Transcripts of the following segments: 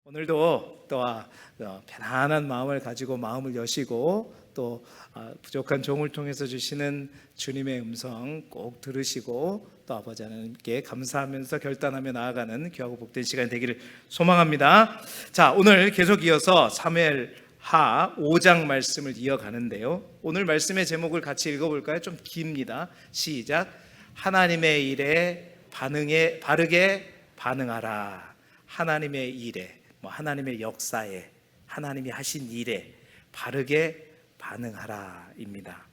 오늘도 또 편안한 마음을 가지고 마음을 여시고 또 부족한 종을 통해서 주시는 주님의 음성 꼭 들으시고 또 아버지 하나님께 감사하면서 결단하며 나아가는 귀하고 복된 시간 되기를 소망합니다. 자, 오늘 계속 이어서 사무엘하 5장 말씀을 이어가는데요, 오늘 말씀의 제목을 같이 읽어볼까요? 좀 깁니다. 시작. 하나님의 일에 바르게 반응하라. 하나님의 일에, 하나님의 역사에, 하나님이 하신 일에 바르게 반응하라 입니다.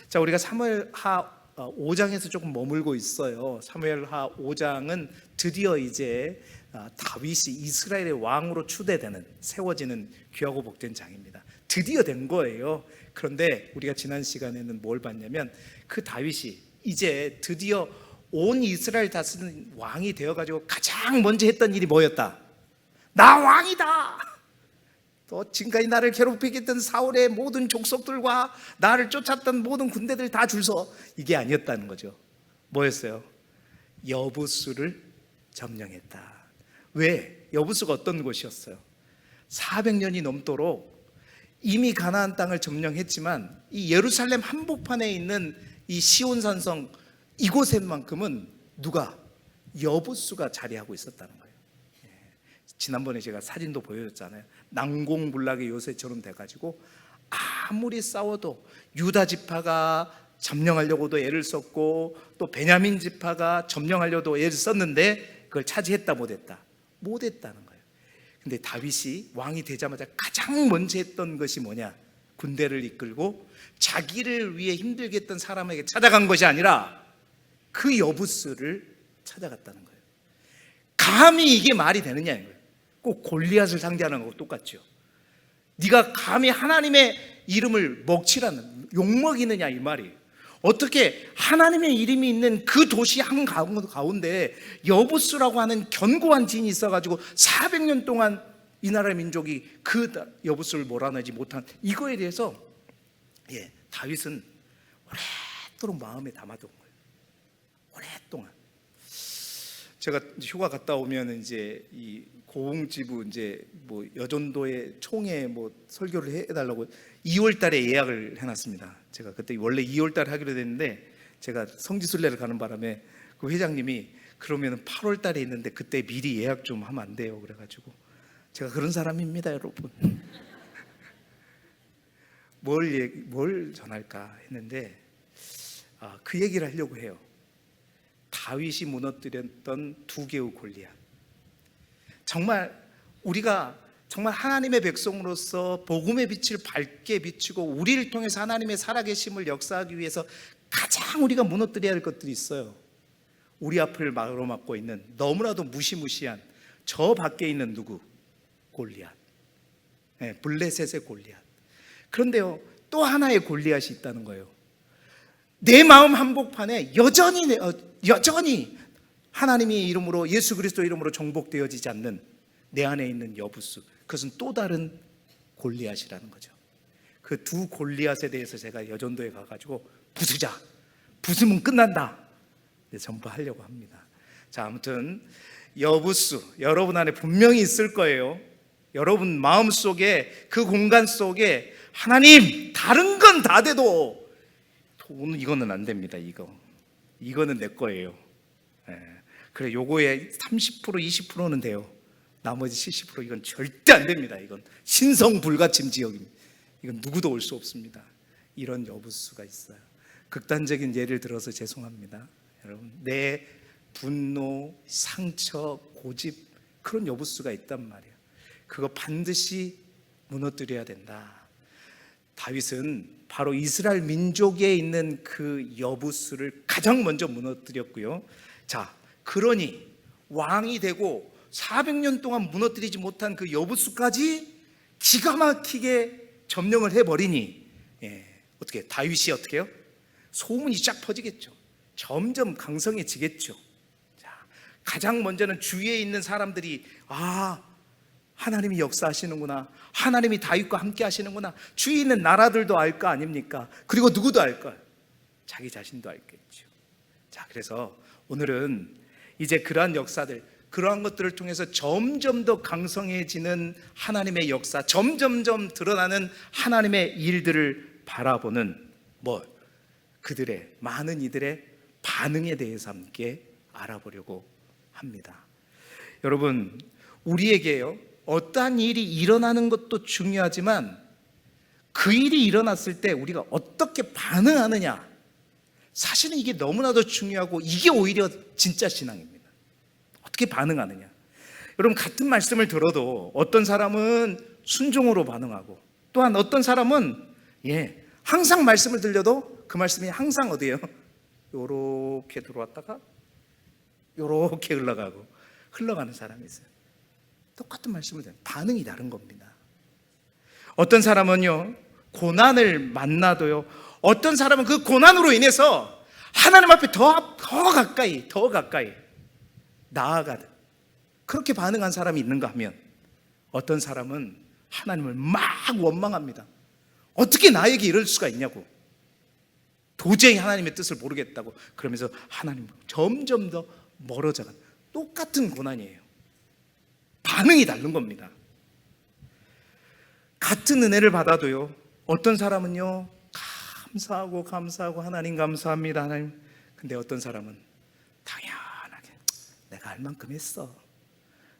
자, 우리가 사무엘하 5장에서 조금 머물고 있어요. 사무엘하 5장은 드디어 이제 다윗이 이스라엘의 왕으로 추대되는, 세워지는 귀하고 복된 장입니다. 드디어 된 거예요. 그런데 우리가 지난 시간에는 뭘 봤냐면, 그 다윗이 이제 드디어 온 이스라엘 다스리는 왕이 되어가지고 가장 먼저 했던 일이 뭐였다? 나 왕이다. 또 지금까지 나를 괴롭히겠던 사울의 모든 족속들과 나를 쫓았던 모든 군대들 다 줄서, 이게 아니었다는 거죠. 뭐였어요? 여부수를 점령했다. 왜? 여부수가 어떤 곳이었어요? 400년이 넘도록 이미 가나안 땅을 점령했지만 이 예루살렘 한복판에 있는 이 시온산성 이곳에만큼은 누가? 여부수가 자리하고 있었다는 거예요. 지난번에 제가 사진도 보여줬잖아요. 난공불락의 요새처럼 돼가지고 아무리 싸워도 유다 지파가 점령하려고도 애를 썼고 또 베냐민 지파가 점령하려고도 애를 썼는데 그걸 차지했다 못했다? 못했다는 거예요. 근데 다윗이 왕이 되자마자 가장 먼저 했던 것이 뭐냐? 군대를 이끌고 자기를 위해 힘들게 했던 사람에게 찾아간 것이 아니라 그 여부스를 찾아갔다는 거예요. 감히 이게 말이 되느냐 이거예요. 꼭 골리앗을 상대하는 거하고 똑같죠. 네가 감히 하나님의 이름을 먹칠하는, 욕먹이느냐 이 말이에요. 어떻게 하나님의 이름이 있는 그 도시 한 가운데 여부스라고 하는 견고한 진이 있어가지고 400년 동안 이 나라 민족이 그 여부스를 몰아내지 못한 이거에 대해서 다윗은 오랫도록 마음에 담아둔 거예요. 오랫동안. 제가 휴가 갔다 오면 이제 이 고흥지부 이제 여전도의 총회 설교를 해달라고 2월달에 예약을 해놨습니다. 제가 그때 원래 2월달에 하기로 됐는데 제가 성지순례를 가는 바람에 그 회장님이 그러면 8월달에 있는데 그때 미리 예약 좀 하면 안 돼요? 그래가지고 제가 그런 사람입니다, 여러분. 뭘 전할까 했는데 그 얘기를 하려고 해요. 다윗이 무너뜨렸던 두 개의 골리앗. 정말 우리가 정말 하나님의 백성으로서 복음의 빛을 밝게 비추고 우리를 통해서 하나님의 살아계심을 역사하기 위해서 가장 우리가 무너뜨려야 할 것들이 있어요. 우리 앞을 가로막고 있는 너무나도 무시무시한 저 밖에 있는 누구? 골리앗. 블레셋의 골리앗. 그런데요, 또 하나의 골리앗이 있다는 거예요. 내 마음 한복판에 여전히 하나님의 이름으로, 예수 그리스도 이름으로 정복되어지지 않는 내 안에 있는 여부수, 그것은 또 다른 골리앗이라는 거죠. 그 두 골리앗에 대해서 제가 여전도에 가가지고 부수면 끝난다, 전파하려고 합니다. 자, 아무튼 여부수 여러분 안에 분명히 있을 거예요. 여러분 마음속에, 그 공간 속에 하나님, 다른 건 다 돼도 오늘 이거는 안 됩니다. 이거는 내 거예요. 그래, 요거에 30% 20%는 돼요. 나머지 70% 이건 절대 안 됩니다. 이건 신성 불가침 지역입니다. 이건 누구도 올 수 없습니다. 이런 여부수가 있어요. 극단적인 예를 들어서 죄송합니다, 여러분. 내 분노, 상처, 고집, 그런 여부수가 있단 말이에요. 그거 반드시 무너뜨려야 된다. 다윗은 바로 이스라엘 민족에 있는 그 여부수를 가장 먼저 무너뜨렸고요. 자, 그러니 왕이 되고 400년 동안 무너뜨리지 못한 그 여부수까지 기가 막히게 점령을 해버리니 어떻게 다윗이 어떻게 해요? 소문이 쫙 퍼지겠죠. 점점 강성해지겠죠. 자, 가장 먼저는 주위에 있는 사람들이 하나님이 역사하시는구나, 하나님이 다윗과 함께 하시는구나, 주위에 있는 나라들도 알 거 아닙니까? 그리고 누구도 알까요? 자기 자신도 알겠죠. 자, 그래서 오늘은 이제 그러한 역사들, 그러한 것들을 통해서 점점 더 강성해지는 하나님의 역사, 점점점 드러나는 하나님의 일들을 바라보는 그들의 많은 이들의 반응에 대해서 함께 알아보려고 합니다. 여러분, 우리에게요, 어떠한 일이 일어나는 것도 중요하지만 그 일이 일어났을 때 우리가 어떻게 반응하느냐, 사실은 이게 너무나도 중요하고 이게 오히려 진짜 신앙입니다. 어떻게 반응하느냐. 여러분, 같은 말씀을 들어도 어떤 사람은 순종으로 반응하고, 또한 어떤 사람은 항상 말씀을 들려도 그 말씀이 항상 어디예요? 요렇게 들어왔다가 요렇게 흘러가는 사람이 있어요. 똑같은 말씀을 들어요. 반응이 다른 겁니다. 어떤 사람은요, 고난을 만나도요, 어떤 사람은 그 고난으로 인해서 하나님 앞에 더 가까이 나아가는, 그렇게 반응한 사람이 있는가 하면, 어떤 사람은 하나님을 막 원망합니다. 어떻게 나에게 이럴 수가 있냐고, 도저히 하나님의 뜻을 모르겠다고 그러면서 하나님 점점 더 멀어져가는, 똑같은 고난이에요. 반응이 다른 겁니다. 같은 은혜를 받아도요, 어떤 사람은요, 감사하고 하나님 감사합니다 하나님. 근데 어떤 사람은 당연하게 내가 할 만큼 했어,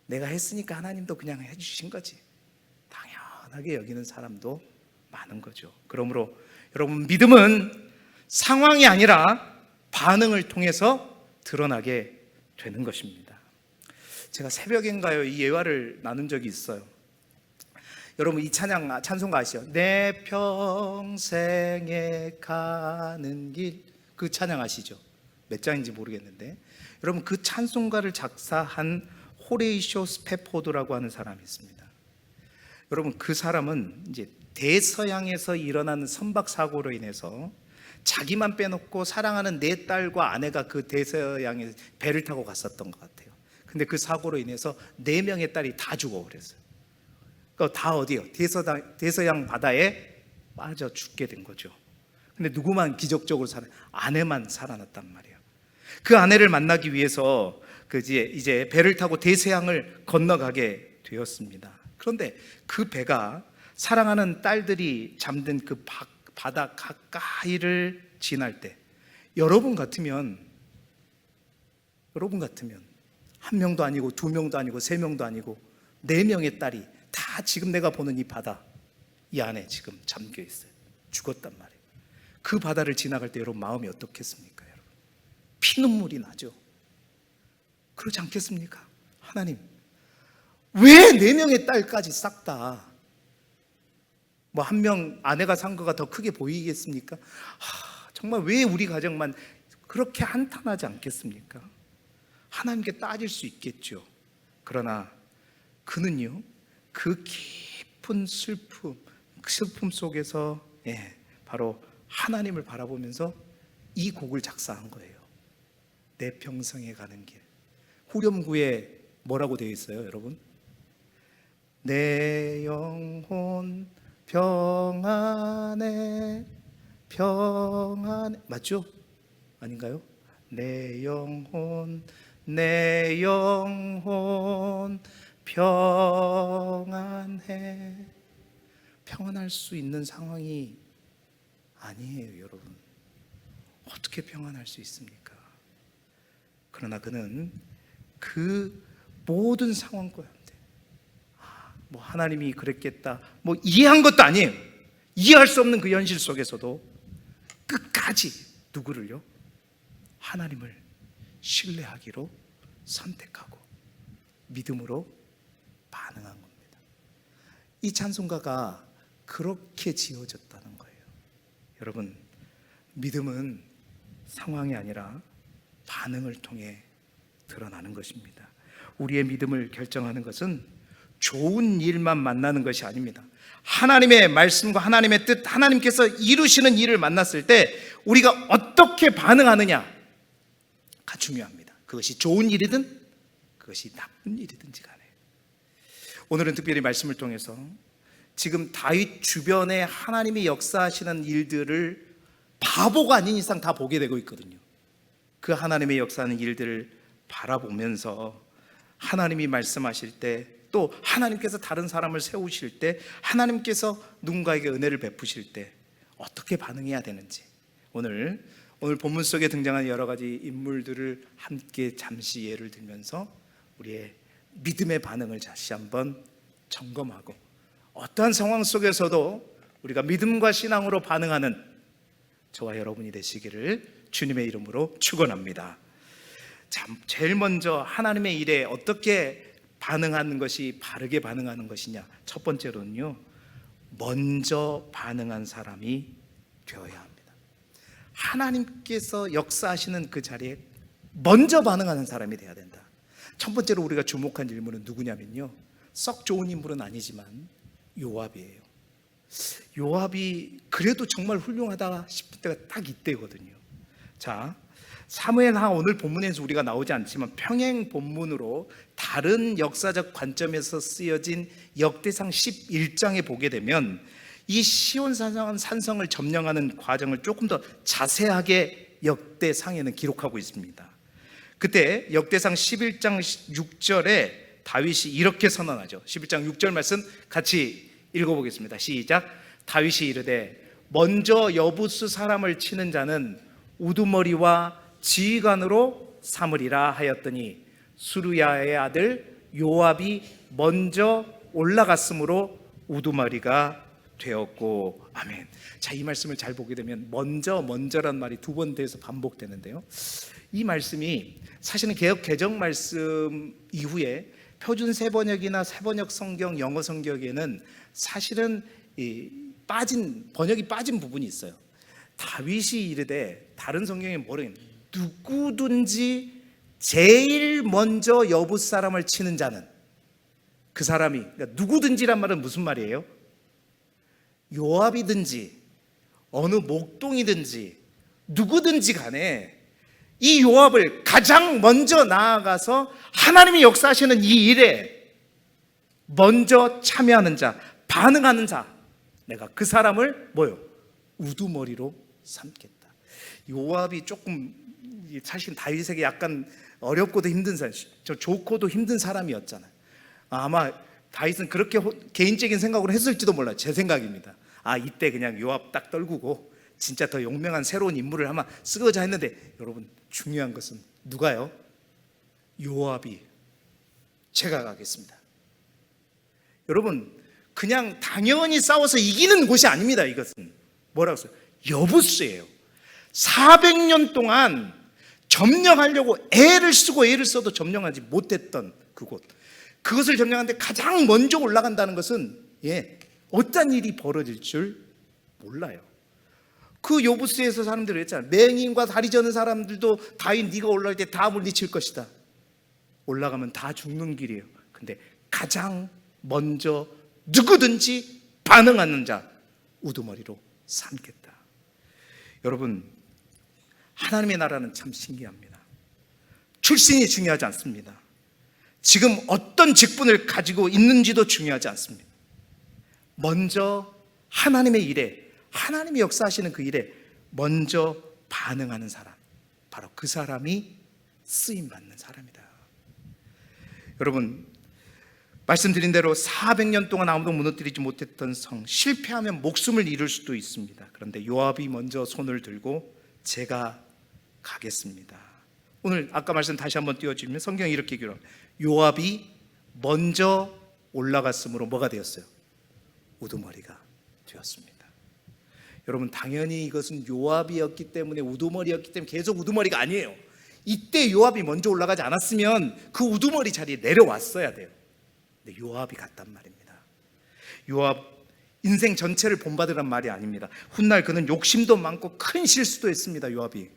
내가 했으니까 하나님도 그냥 해주신 거지, 당연하게 여기는 사람도 많은 거죠. 그러므로 여러분, 믿음은 상황이 아니라 반응을 통해서 드러나게 되는 것입니다. 제가 새벽인가요, 이 예화를 나눈 적이 있어요. 여러분, 이 찬송가 아시죠? 내 평생에 가는 길, 그 찬양 아시죠? 몇 장인지 모르겠는데, 여러분, 그 찬송가를 작사한 호레이쇼 스패포드라고 하는 사람이 있습니다. 여러분, 그 사람은 이제 대서양에서 일어나는 선박 사고로 인해서 자기만 빼놓고 사랑하는 네 딸과 아내가 그 대서양에 배를 타고 갔었던 것 같아요. 근데 그 사고로 인해서 4명의 딸이 다 죽어버렸어요. 그러니까 다 어디요? 대서양 바다에 빠져 죽게 된 거죠. 근데 누구만 기적적으로 아내만 살아났단 말이에요. 그 아내를 만나기 위해서 이제 배를 타고 대서양을 건너가게 되었습니다. 그런데 그 배가 사랑하는 딸들이 잠든 그 바다 가까이를 지날 때, 여러분 같으면 1명도 아니고 2명도 아니고 3명도 아니고 4명의 딸이 다 지금 내가 보는 이 바다, 이 안에 지금 잠겨 있어요. 죽었단 말이에요. 그 바다를 지나갈 때 여러분 마음이 어떻겠습니까? 여러분, 피눈물이 나죠. 그렇지 않겠습니까? 하나님, 왜 4명의 딸까지 싹 다, 1명 아내가 산 거가 더 크게 보이겠습니까? 정말 왜 우리 가정만 그렇게 한탄하지 않겠습니까? 하나님께 따질 수 있겠죠. 그러나 그는요, 그 깊은 슬픔 속에서 바로 하나님을 바라보면서 이 곡을 작사한 거예요. 내 평생에 가는 길. 후렴구에 뭐라고 되어 있어요, 여러분? 내 영혼 평안해, 맞죠? 아닌가요? 내 영혼 평안해. 평안할 수 있는 상황이 아니에요, 여러분. 어떻게 평안할 수 있습니까? 그러나 그는 그 모든 상황 가운데 하나님이 그랬겠다 이해한 것도 아니에요. 이해할 수 없는 그 현실 속에서도 끝까지 누구를요? 하나님을 신뢰하기로 선택하고 믿음으로 반응한 겁니다. 이 찬송가가 그렇게 지어졌다는 거예요. 여러분, 믿음은 상황이 아니라 반응을 통해 드러나는 것입니다. 우리의 믿음을 결정하는 것은 좋은 일만 만나는 것이 아닙니다. 하나님의 말씀과 하나님의 뜻, 하나님께서 이루시는 일을 만났을 때 우리가 어떻게 반응하느냐가 중요합니다. 그것이 좋은 일이든 그것이 나쁜 일이든지 간에. 오늘은 특별히 말씀을 통해서 지금 다윗 주변에 하나님이 역사하시는 일들을 바보가 아닌 이상 다 보게 되고 있거든요. 그 하나님의 역사하는 일들을 바라보면서 하나님이 말씀하실 때, 또 하나님께서 다른 사람을 세우실 때, 하나님께서 누군가에게 은혜를 베푸실 때 어떻게 반응해야 되는지, 오늘 본문 속에 등장한 여러 가지 인물들을 함께 잠시 예를 들면서 우리의 믿음의 반응을 다시 한번 점검하고, 어떠한 상황 속에서도 우리가 믿음과 신앙으로 반응하는 저와 여러분이 되시기를 주님의 이름으로 축원합니다. 참, 제일 먼저 하나님의 일에 어떻게 반응하는 것이 바르게 반응하는 것이냐, 첫 번째로는요, 먼저 반응한 사람이 되어야 합니다. 하나님께서 역사하시는 그 자리에 먼저 반응하는 사람이 되어야 된다. 첫 번째로 우리가 주목한 인물은 누구냐면요, 썩 좋은 인물은 아니지만 요압이에요. 요압이 그래도 정말 훌륭하다 싶을 때가 딱 이때거든요. 자, 사무엘하 오늘 본문에서 우리가 나오지 않지만 평행 본문으로 다른 역사적 관점에서 쓰여진 역대상 11장에 보게 되면 이 시온 산성을 점령하는 과정을 조금 더 자세하게 역대상에는 기록하고 있습니다. 그때 역대상 11장 6절에 다윗이 이렇게 선언하죠. 11장 6절 말씀 같이 읽어보겠습니다. 시작. 다윗이 이르되 먼저 여부스 사람을 치는 자는 우두머리와 지휘관으로 삼으리라 하였더니 수르야의 아들 요압이 먼저 올라갔으므로 우두머리가 되었고. 아멘. 자, 이 말씀을 잘 보게 되면 먼저란 말이 두 번 돼서 반복되는데요, 이 말씀이 사실은 개역 개정 말씀 이후에 표준 세번역이나 세번역 성경, 영어 성경에는 사실은 번역이 빠진 부분이 있어요. 다윗이 이르되, 다른 성경에 뭐래요? 누구든지 제일 먼저 여부 사람을 치는 자는, 그 사람이, 그러니까 누구든지란 말은 무슨 말이에요? 요압이든지 어느 목동이든지 누구든지 간에 이 요압을 가장 먼저 나아가서 하나님이 역사하시는 이 일에 먼저 참여하는 자, 반응하는 자, 내가 그 사람을 우두머리로 삼겠다. 요압이 조금 사실 다윗에게 약간 어렵고도 힘든 사람, 좋고도 힘든 사람이었잖아요. 아마 다윗은 그렇게 개인적인 생각으로 했을지도 몰라요. 제 생각입니다. 이때 그냥 요압 딱 떨구고 진짜 더 용맹한 새로운 인물을 아마 쓰고자 했는데, 여러분 중요한 것은 누가요? 요압이 제가 가겠습니다. 여러분, 그냥 당연히 싸워서 이기는 곳이 아닙니다. 이것은 뭐라고 써요? 여부스예요. 400년 동안 점령하려고 애를 써도 점령하지 못했던 그곳, 그것을 점령하는데 가장 먼저 올라간다는 것은 어떤 일이 벌어질 줄 몰라요. 그 여부스에서 사람들이 했잖아요. 맹인과 다리 저는 사람들도 다윗 네가 올라갈 때 다 물리칠 것이다. 올라가면 다 죽는 길이에요. 근데 가장 먼저 누구든지 반응하는 자, 우두머리로 삼겠다. 여러분, 하나님의 나라는 참 신기합니다. 출신이 중요하지 않습니다. 지금 어떤 직분을 가지고 있는지도 중요하지 않습니다. 먼저 하나님의 일에, 하나님이 역사하시는 그 일에 먼저 반응하는 사람, 바로 그 사람이 쓰임받는 사람이다. 여러분, 말씀드린 대로 400년 동안 아무도 무너뜨리지 못했던 성, 실패하면 목숨을 잃을 수도 있습니다. 그런데 요압이 먼저 손을 들고 제가 가겠습니다. 오늘 아까 말씀 다시 한번 띄워주면 성경이 이렇게 기록합니다. 요압이 먼저 올라갔으므로 뭐가 되었어요? 우두머리가 되었습니다. 여러분, 당연히 이것은 요압이었기 때문에, 우두머리였기 때문에 계속 우두머리가 아니에요. 이때 요압이 먼저 올라가지 않았으면 그 우두머리 자리에 내려왔어야 돼요. 근데 요압이 갔단 말입니다. 요압 인생 전체를 본받으란 말이 아닙니다. 훗날 그는 욕심도 많고 큰 실수도 했습니다. 요압이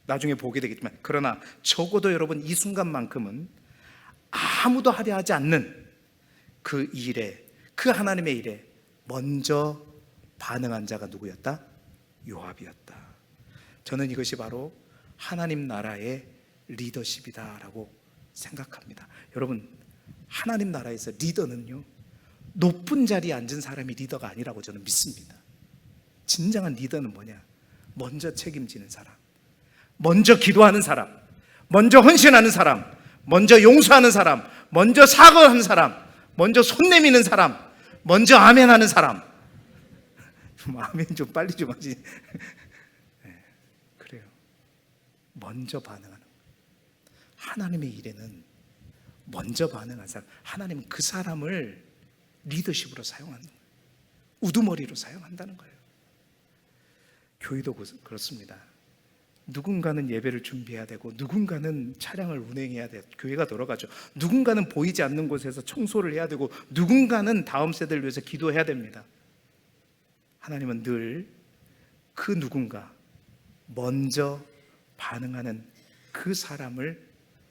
나중에 보게 되겠지만, 그러나 적어도 여러분 이 순간만큼은 아무도 하려 하지 않는 그 일에, 그 하나님의 일에 먼저 반응한 자가 누구였다? 요압이었다. 저는 이것이 바로 하나님 나라의 리더십이다라고 생각합니다. 여러분, 하나님 나라에서 리더는요, 높은 자리에 앉은 사람이 리더가 아니라고 저는 믿습니다. 진정한 리더는 뭐냐? 먼저 책임지는 사람, 먼저 기도하는 사람, 먼저 헌신하는 사람, 먼저 용서하는 사람, 먼저 사과한 사람, 먼저 손 내미는 사람, 먼저 아멘하는 사람. 아멘 좀 빨리 좀 하지. 네, 그래요. 먼저 반응하는. 하나님의 일에는 먼저 반응한 사람, 하나님은 그 사람을 리더십으로 사용하는 거예요. 우두머리로 사용한다는 거예요. 교회도 그렇습니다. 누군가는 예배를 준비해야 되고, 누군가는 차량을 운행해야 돼요. 교회가 돌아가죠. 누군가는 보이지 않는 곳에서 청소를 해야 되고, 누군가는 다음 세대를 위해서 기도해야 됩니다. 하나님은 늘 그 누군가 먼저 반응하는 그 사람을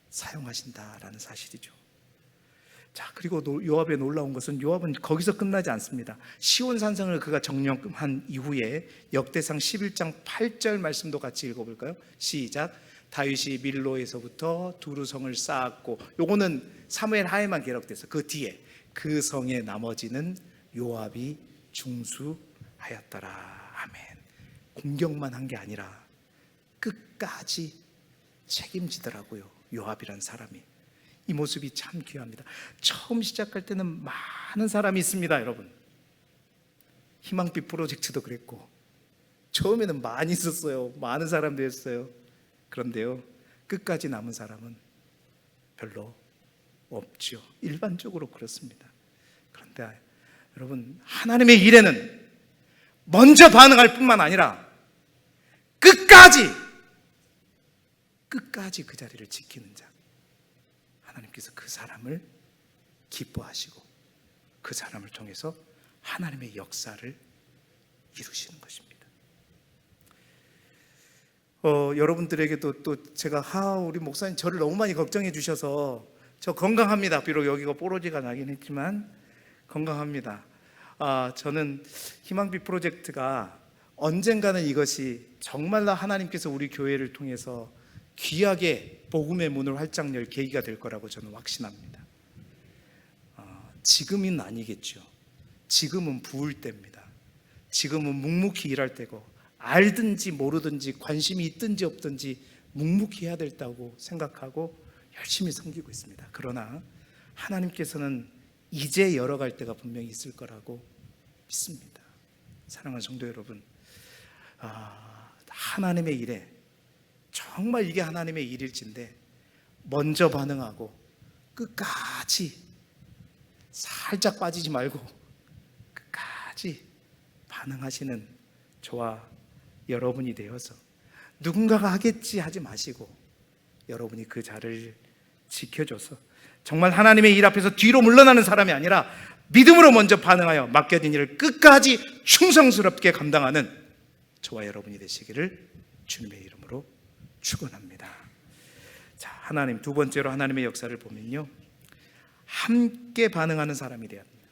사용하신다라는 사실이죠. 자, 그리고 요압의 놀라운 것은 요압은 거기서 끝나지 않습니다. 시온 산성을 그가 정령한 이후에 역대상 11장 8절 말씀도 같이 읽어볼까요? 시작. 다윗이 밀로에서부터 두루성을 쌓았고, 요거는 사무엘 하에만 기록돼서 그 뒤에 그 성의 나머지는 요압이 중수하였더라. 아멘. 공격만 한 게 아니라 끝까지 책임지더라고요, 요압이란 사람이. 이 모습이 참 귀합니다. 처음 시작할 때는 많은 사람이 있습니다, 여러분. 희망빛 프로젝트도 그랬고, 처음에는 많이 있었어요. 많은 사람들이 했어요. 그런데요, 끝까지 남은 사람은 별로 없죠. 일반적으로 그렇습니다. 그런데 여러분, 하나님의 일에는 먼저 반응할 뿐만 아니라 끝까지 그 자리를 지키는 자, 하나님께서 그 사람을 기뻐하시고 그 사람을 통해서 하나님의 역사를 이루시는 것입니다. 여러분들에게도 또 제가 우리 목사님 저를 너무 많이 걱정해 주셔서, 저 건강합니다. 비록 여기가 뽀로지가 나긴 했지만 건강합니다. 저는 희망빛 프로젝트가 언젠가는 이것이 정말로 하나님께서 우리 교회를 통해서 귀하게 복음의 문을 활짝 열 계기가 될 거라고 저는 확신합니다. 지금은 아니겠죠. 지금은 부을 때입니다. 지금은 묵묵히 일할 때고, 알든지 모르든지 관심이 있든지 없든지 묵묵히 해야 된다고 생각하고 열심히 섬기고 있습니다. 그러나 하나님께서는 이제 열어갈 때가 분명히 있을 거라고 믿습니다. 사랑하는 성도 여러분, 하나님의 일에 정말 이게 하나님의 일일진데 먼저 반응하고 끝까지 살짝 빠지지 말고 끝까지 반응하시는 저와 여러분이 되어서, 누군가가 하겠지 하지 마시고 여러분이 그 자리를 지켜줘서 정말 하나님의 일 앞에서 뒤로 물러나는 사람이 아니라 믿음으로 먼저 반응하여 맡겨진 일을 끝까지 충성스럽게 감당하는 저와 여러분이 되시기를 주님의 이름으로 축원합니다. 자, 하나님, 두 번째로 하나님의 역사를 보면요, 함께 반응하는 사람이 돼야 합니다.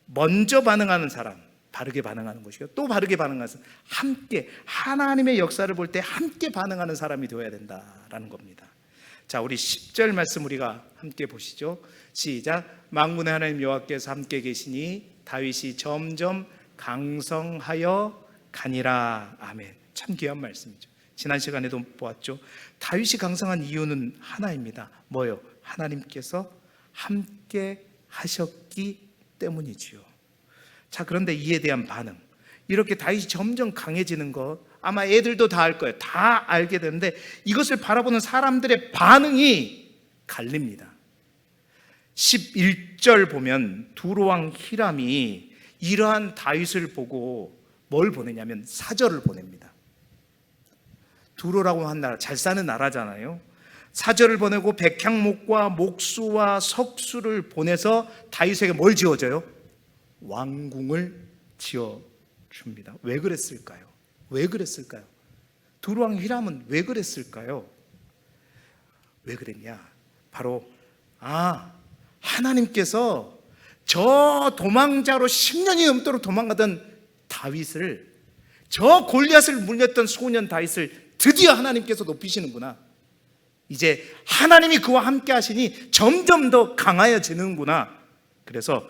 먼저 반응하는 사람, 바르게 반응하는 것이고, 또 바르게 반응하는 사람, 함께 하나님의 역사를 볼 때 함께 반응하는 사람이 되어야 된다라는 겁니다. 자, 우리 10절 말씀 우리가 함께 보시죠. 시작. 만군의 하나님 여호와께서 함께 계시니 다윗이 점점 강성하여 가니라. 아멘. 참 귀한 말씀이죠. 지난 시간에도 보았죠. 다윗이 강성한 이유는 하나입니다. 뭐요? 하나님께서 함께 하셨기 때문이지요. 자, 그런데 이에 대한 반응, 이렇게 다윗이 점점 강해지는 것 아마 애들도 다 알 거예요. 다 알게 되는데 이것을 바라보는 사람들의 반응이 갈립니다. 11절 보면 두로왕 히람이 이러한 다윗을 보고 뭘 보내냐면 사절을 보냅니다. 두로라고 한 나라, 잘 사는 나라잖아요. 사절을 보내고 백향목과 목수와 석수를 보내서 다윗에게 뭘 지어줘요? 왕궁을 지어줍니다. 왜 그랬을까요? 왜 그랬을까요? 두로왕 히람은 왜 그랬을까요? 왜 그랬냐? 바로 하나님께서 저 도망자로 10년이 넘도록 도망가던 다윗을, 저 골리앗을 물렸던 소년 다윗을 드디어 하나님께서 높이시는구나. 이제 하나님이 그와 함께 하시니 점점 더 강하여지는구나. 그래서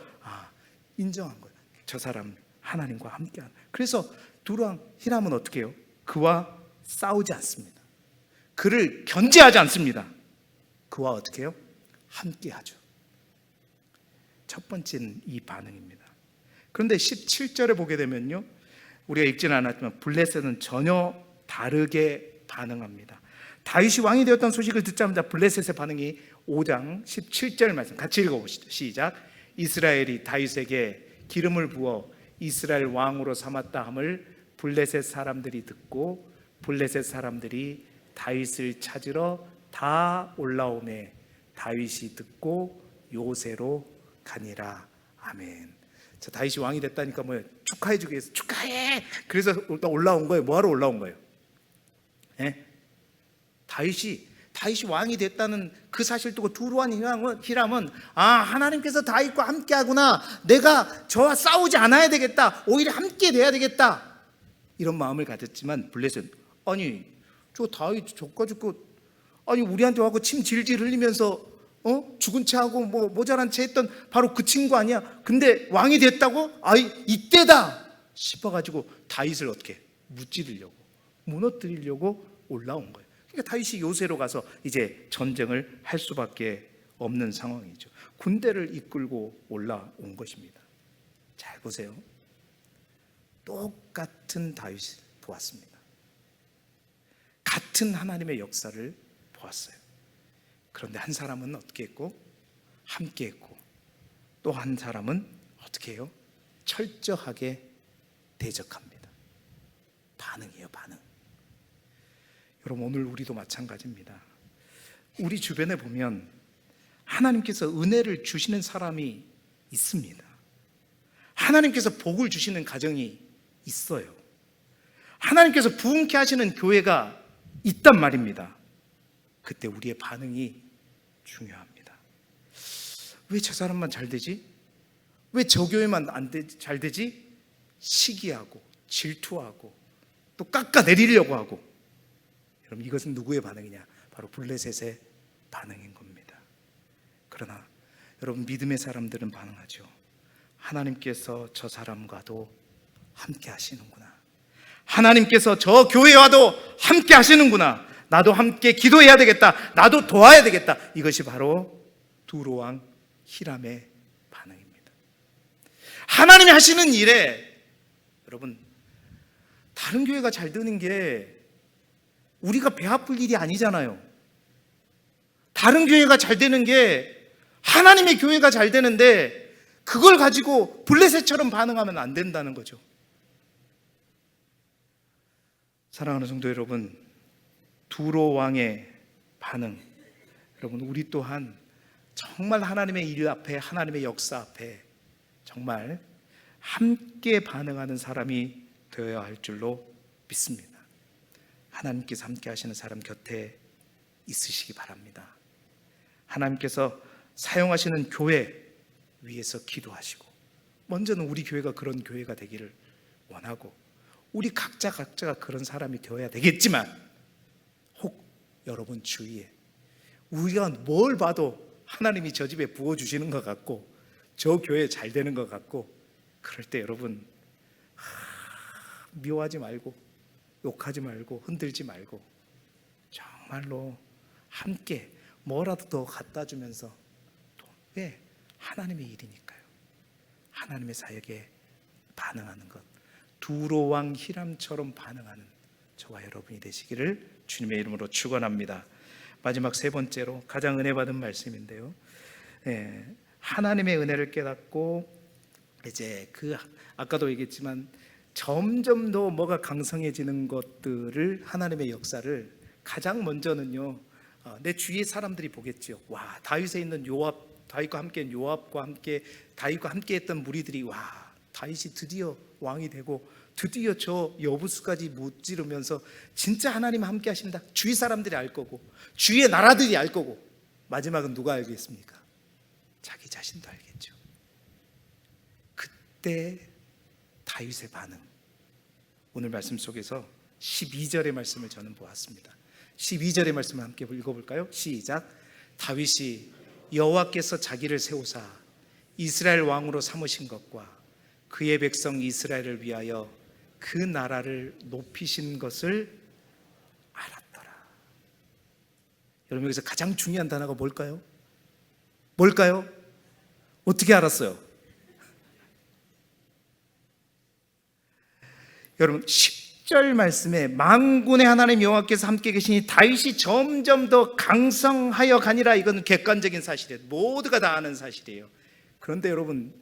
인정한 거예요. 저 사람 하나님과 함께하는. 그래서 두로왕 히람은 어떻게 해요? 그와 싸우지 않습니다. 그를 견제하지 않습니다. 그와 어떻게 해요? 함께하죠. 첫 번째는 이 반응입니다. 그런데 17절에 보게 되면요, 우리가 읽지는 않았지만 블레셋은 전혀 다르게 반응합니다. 다윗이 왕이 되었다는 소식을 듣자마자 블레셋의 반응이 5장 17절 말씀 같이 읽어보시죠. 시작. 이스라엘이 다윗에게 기름을 부어 이스라엘 왕으로 삼았다 함을 블레셋 사람들이 듣고 블레셋 사람들이 다윗을 찾으러 다 올라오매 다윗이 듣고 요새로 가니라. 아멘. 자, 다윗이 왕이 됐다니까 뭐예요? 축하해 주기 위해서 축하해. 그래서 올라온 거예요. 뭐하러 올라온 거예요? 예? 다윗이 왕이 됐다는 그 사실 두고 두루한 히람은 하나님께서 다윗과 함께 하구나, 내가 저와 싸우지 않아야 되겠다, 오히려 함께 돼야 되겠다, 이런 마음을 가졌지만 블레셋, 아니 저 다윗 저가지고 우리한테 와서 침 질질 흘리면서 죽은 채 하고 뭐 모자란 채 했던 바로 그 친구 아니야? 근데 왕이 됐다고? 이때다 싶어가지고 다윗을 어떻게 무찌르려고, 무너뜨리려고 올라온 거예요. 그러니까 다윗이 요새로 가서 이제 전쟁을 할 수밖에 없는 상황이죠. 군대를 이끌고 올라온 것입니다. 잘 보세요. 똑같은 다윗을 보았습니다. 같은 하나님의 역사를 보았어요. 그런데 한 사람은 어떻게 했고? 함께 했고, 또 한 사람은 어떻게 해요? 철저하게 대적합니다. 반응이에요, 반응. 여러분, 오늘 우리도 마찬가지입니다. 우리 주변에 보면 하나님께서 은혜를 주시는 사람이 있습니다. 하나님께서 복을 주시는 가정이 있어요. 하나님께서 부흥케 하시는 교회가 있단 말입니다. 그때 우리의 반응이 중요합니다. 왜 저 사람만 잘 되지? 왜 저 교회만 잘 되지? 시기하고 질투하고 또 깎아내리려고 하고. 여러분, 이것은 누구의 반응이냐? 바로 블레셋의 반응인 겁니다. 그러나 여러분, 믿음의 사람들은 반응하죠. 하나님께서 저 사람과도 함께 하시는구나, 하나님께서 저 교회와도 함께 하시는구나, 나도 함께 기도해야 되겠다, 나도 도와야 되겠다. 이것이 바로 두로왕 히람의 반응입니다. 하나님이 하시는 일에 여러분, 다른 교회가 잘 되는 게 우리가 배 아플 일이 아니잖아요. 다른 교회가 잘 되는 게 하나님의 교회가 잘 되는데 그걸 가지고 블레셋처럼 반응하면 안 된다는 거죠. 사랑하는 성도 여러분, 두로 왕의 반응, 여러분, 우리 또한 정말 하나님의 일 앞에, 하나님의 역사 앞에 정말 함께 반응하는 사람이 되어야 할 줄로 믿습니다. 하나님께서 함께 하시는 사람 곁에 있으시기 바랍니다. 하나님께서 사용하시는 교회 위에서 기도하시고, 먼저는 우리 교회가 그런 교회가 되기를 원하고, 우리 각자가 그런 사람이 되어야 되겠지만, 혹 여러분 주위에 우리가 뭘 봐도 하나님이 저 집에 부어주시는 것 같고 저 교회 잘 되는 것 같고, 그럴 때 여러분, 미워하지 말고 욕하지 말고 흔들지 말고 정말로 함께 뭐라도 더 갖다 주면서, 왜? 하나님의 일이니까요. 하나님의 사역에 반응하는 것, 두로왕 히람처럼 반응하는 저와 여러분이 되시기를 주님의 이름으로 축원합니다. 마지막 세 번째로 가장 은혜 받은 말씀인데요, 하나님의 은혜를 깨닫고 이제 아까도 얘기했지만 점점 더 뭐가 강성해지는 것들을, 하나님의 역사를 가장 먼저는요, 내 주위의 사람들이 보겠죠. 와, 다윗에 있는 다윗과 함께 요압과 함께 다윗과 함께 했던 무리들이, 와, 다윗이 드디어 왕이 되고 드디어 저 여부수까지 무찌르면서 진짜 하나님 함께 하신다. 주위 사람들이 알 거고 주위의 나라들이 알 거고, 마지막은 누가 알겠습니까? 자기 자신도 알겠죠. 그때 다윗의 반응, 오늘 말씀 속에서 12절의 말씀을 저는 보았습니다. 12절의 말씀을 함께 읽어볼까요? 시작. 다윗이 여호와께서 자기를 세우사 이스라엘 왕으로 삼으신 것과 그의 백성 이스라엘을 위하여 그 나라를 높이신 것을 알았더라. 여러분, 여기서 가장 중요한 단어가 뭘까요? 어떻게 알았어요? 여러분 10절 말씀에 만군의 하나님 여호와께서 함께 계시니 다윗이 점점 더 강성하여 가니라. 이건 객관적인 사실이에요. 모두가 다 아는 사실이에요. 그런데 여러분,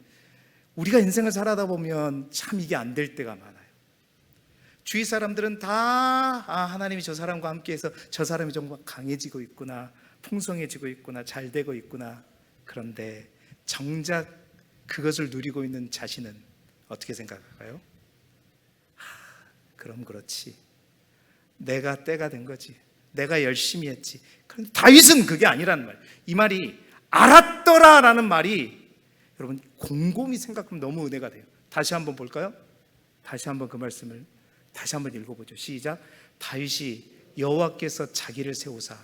우리가 인생을 살아다 보면 참 이게 안 될 때가 많아요. 주위 사람들은 다 하나님이 저 사람과 함께해서 저 사람이 정말 강해지고 있구나, 풍성해지고 있구나, 잘 되고 있구나. 그런데 정작 그것을 누리고 있는 자신은 어떻게 생각할까요? 그럼 그렇지, 내가 때가 된 거지, 내가 열심히 했지. 그런데 다윗은 그게 아니라는 말이에요. 이 말이 알았더라라는 말이 여러분 곰곰이 생각하면 너무 은혜가 돼요. 다시 한번 볼까요? 다시 한번 그 말씀을 다시 한번 읽어보죠. 시작. 다윗이 여호와께서 자기를 세우사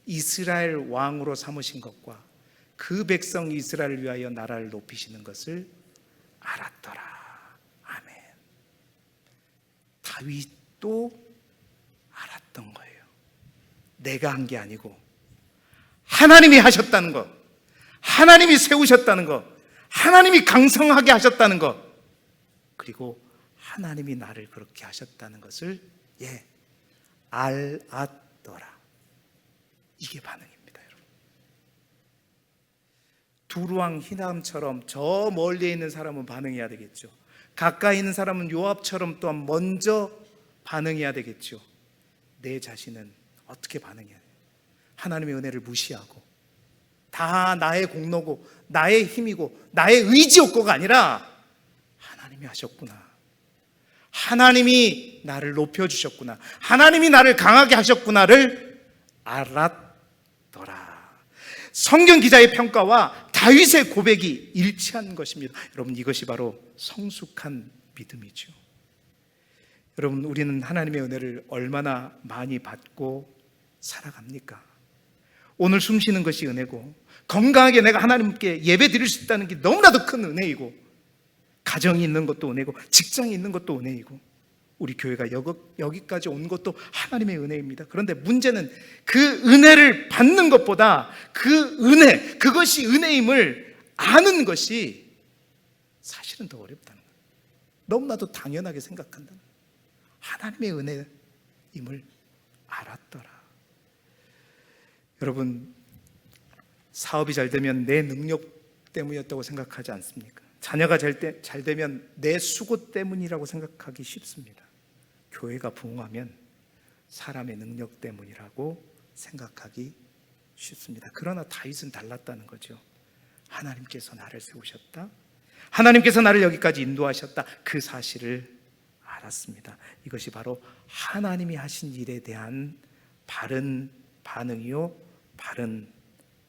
이스라엘 왕으로 삼으신 것과 그 백성 이스라엘을 위하여 나라를 높이시는 것을 알았더라. 아멘. 다윗도 알았던 거예요. 내가 한 게 아니고 하나님이 하셨다는 것, 하나님이 세우셨다는 것, 하나님이 강성하게 하셨다는 것, 그리고 하나님이 나를 그렇게 하셨다는 것을 알았더라. 이게 반응입니다, 여러분. 두루왕 히람처럼 저 멀리에 있는 사람은 반응해야 되겠죠. 가까이 있는 사람은 요압처럼 또한 먼저 반응해야 되겠죠. 내 자신은 어떻게 반응해야 돼요? 하나님의 은혜를 무시하고 다 나의 공로고 나의 힘이고 나의 의지 욕구가 아니라 하나님이 하셨구나, 하나님이 나를 높여주셨구나, 하나님이 나를 강하게 하셨구나를 알았더라. 성경 기자의 평가와 다윗의 고백이 일치한 것입니다. 여러분, 이것이 바로 성숙한 믿음이죠. 여러분, 우리는 하나님의 은혜를 얼마나 많이 받고 살아갑니까? 오늘 숨 쉬는 것이 은혜고, 건강하게 내가 하나님께 예배 드릴 수 있다는 게 너무나도 큰 은혜이고, 가정이 있는 것도 은혜고, 직장이 있는 것도 은혜이고, 우리 교회가 여기까지 온 것도 하나님의 은혜입니다. 그런데 문제는 그 은혜를 받는 것보다 그 은혜, 그것이 은혜임을 아는 것이 사실은 더 어렵다는 거예요. 너무나도 당연하게 생각한다는 거예요. 하나님의 은혜임을 알았더라. 여러분, 사업이 잘 되면 내 능력 때문이었다고 생각하지 않습니까? 자녀가 잘 되면 내 수고 때문이라고 생각하기 쉽습니다. 교회가 부흥하면 사람의 능력 때문이라고 생각하기 쉽습니다. 그러나 다윗은 달랐다는 거죠. 하나님께서 나를 세우셨다, 하나님께서 나를 여기까지 인도하셨다, 그 사실을 알았습니다. 이것이 바로 하나님이 하신 일에 대한 바른 반응이요, 바른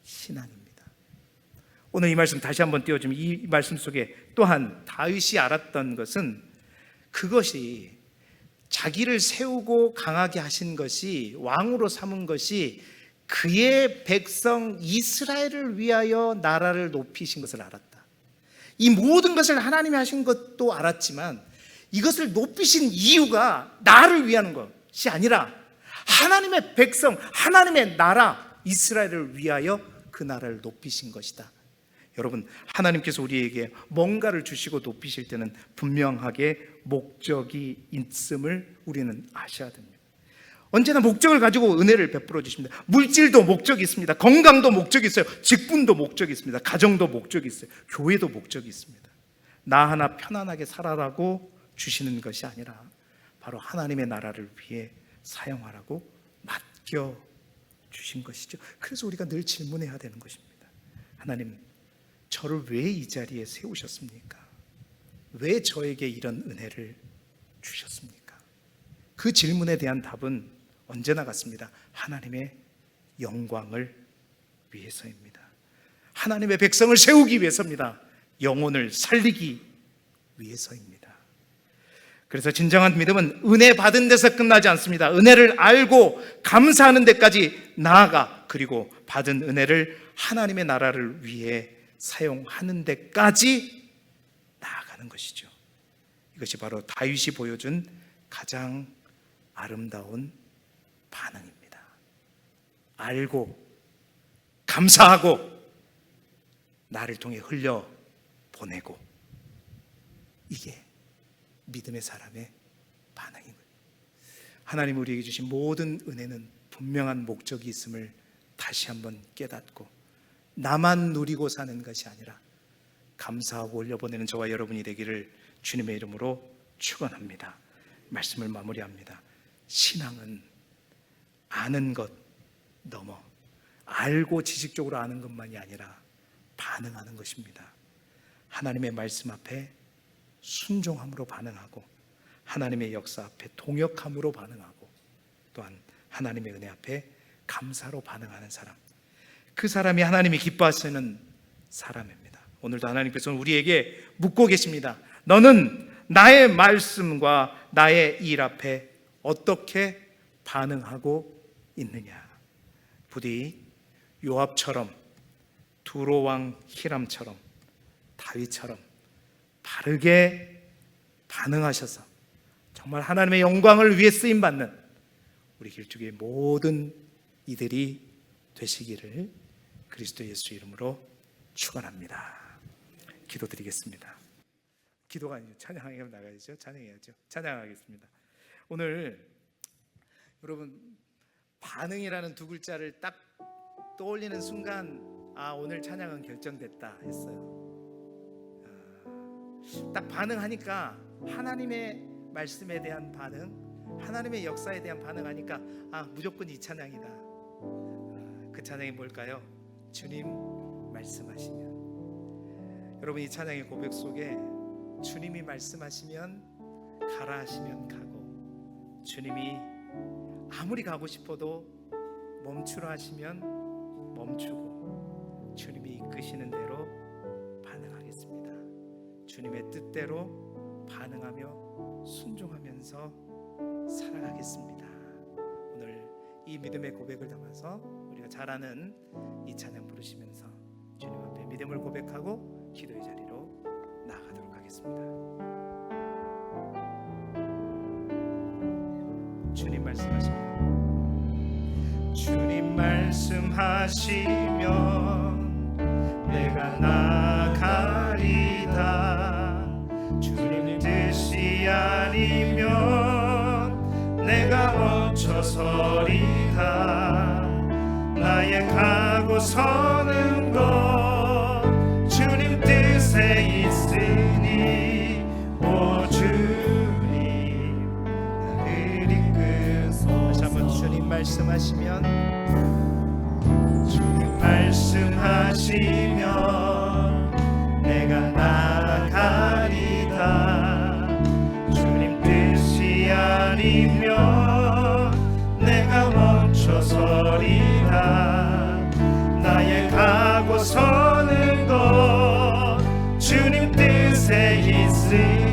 신앙입니다. 오늘 이 말씀 다시 한번 띄워주면, 이 말씀 속에 또한 다윗이 알았던 것은, 그것이 자기를 세우고 강하게 하신 것이, 왕으로 삼은 것이 그의 백성 이스라엘을 위하여 나라를 높이신 것을 알았다. 이 모든 것을 하나님이 하신 것도 알았지만 이것을 높이신 이유가 나를 위한 것이 아니라 하나님의 백성, 하나님의 나라 이스라엘을 위하여 그 나라를 높이신 것이다. 여러분, 하나님께서 우리에게 뭔가를 주시고 높이실 때는 분명하게 목적이 있음을 우리는 아셔야 됩니다. 언제나 목적을 가지고 은혜를 베풀어 주십니다. 물질도 목적이 있습니다. 건강도 목적이 있어요. 직분도 목적이 있습니다. 가정도 목적이 있어요. 교회도 목적이 있습니다. 나 하나 편안하게 살아라고 주시는 것이 아니라 바로 하나님의 나라를 위해 사용하라고 맡겨 주신 것이죠. 그래서 우리가 늘 질문해야 되는 것입니다. 하나님, 저를 왜 이 자리에 세우셨습니까? 왜 저에게 이런 은혜를 주셨습니까? 그 질문에 대한 답은 언제나 같습니다. 하나님의 영광을 위해서입니다. 하나님의 백성을 세우기 위해서입니다. 영혼을 살리기 위해서입니다. 그래서 진정한 믿음은 은혜 받은 데서 끝나지 않습니다. 은혜를 알고 감사하는 데까지 나아가, 그리고 받은 은혜를 하나님의 나라를 위해 사용하는 데까지 나아가는 것이죠. 이것이 바로 다윗이 보여준 가장 아름다운 반응입니다. 알고 감사하고 나를 통해 흘려 보내고, 이게 믿음의 사람의 반응인 거예요. 하나님 우리에게 주신 모든 은혜는 분명한 목적이 있음을 다시 한번 깨닫고, 나만 누리고 사는 것이 아니라 감사하고 올려보내는 저와 여러분이 되기를 주님의 이름으로 축원합니다. 말씀을 마무리합니다. 신앙은 아는 것 넘어 알고 지식적으로 아는 것만이 아니라 반응하는 것입니다. 하나님의 말씀 앞에 순종함으로 반응하고, 하나님의 역사 앞에 동역함으로 반응하고, 또한 하나님의 은혜 앞에 감사로 반응하는 사람, 그 사람이 하나님이 기뻐하시는 사람입니다. 오늘도 하나님께서는 우리에게 묻고 계십니다. 너는 나의 말씀과 나의 일 앞에 어떻게 반응하고 있느냐? 부디 요압처럼, 두로왕 히람처럼, 다윗처럼 바르게 반응하셔서 정말 하나님의 영광을 위해 쓰임받는 우리 길쭉의 모든 이들이 되시기를 그리스도 예수 이름으로 축원합니다. 기도드리겠습니다. 기도가 아니고 찬양하게 나가야죠. 찬양해야죠. 찬양하겠습니다. 오늘 여러분, 반응이라는 두 글자를 딱 떠올리는 순간, 오늘 찬양은 결정됐다 했어요. 딱 반응하니까, 하나님의 말씀에 대한 반응, 하나님의 역사에 대한 반응하니까 무조건 이 찬양이다. 그 찬양이 뭘까요? 주님 말씀하시면. 여러분, 이 찬양의 고백 속에 주님이 말씀하시면 가라 하시면 가고, 주님이 아무리 가고 싶어도 멈추라 하시면 멈추고, 주님이 이끄시는 대로 반응하겠습니다. 주님의 뜻대로 반응하며 순종하면서 살아가겠습니다. 오늘 이 믿음의 고백을 담아서 우리가 잘 아는 이 찬양 부르시면서 주님 앞에 믿음을 고백하고 기도의 자리로 나아가도록 하겠습니다. 주님 말씀하시면, 주님 말씀하시면 내가 나가리다. 주님 뜻이 아니면 내가 멈춰서리다. 나의 가고 서는 것 주님 뜻에 있으니, 오 주님 나를 이끄소서. 다시 한번 주님 말씀하시면, 주님 말씀하시면 내가 나가리다. 주님 뜻이 아니면 내가 멈춰서리다. 나의 가고 서는 것 주님 뜻에 있으니,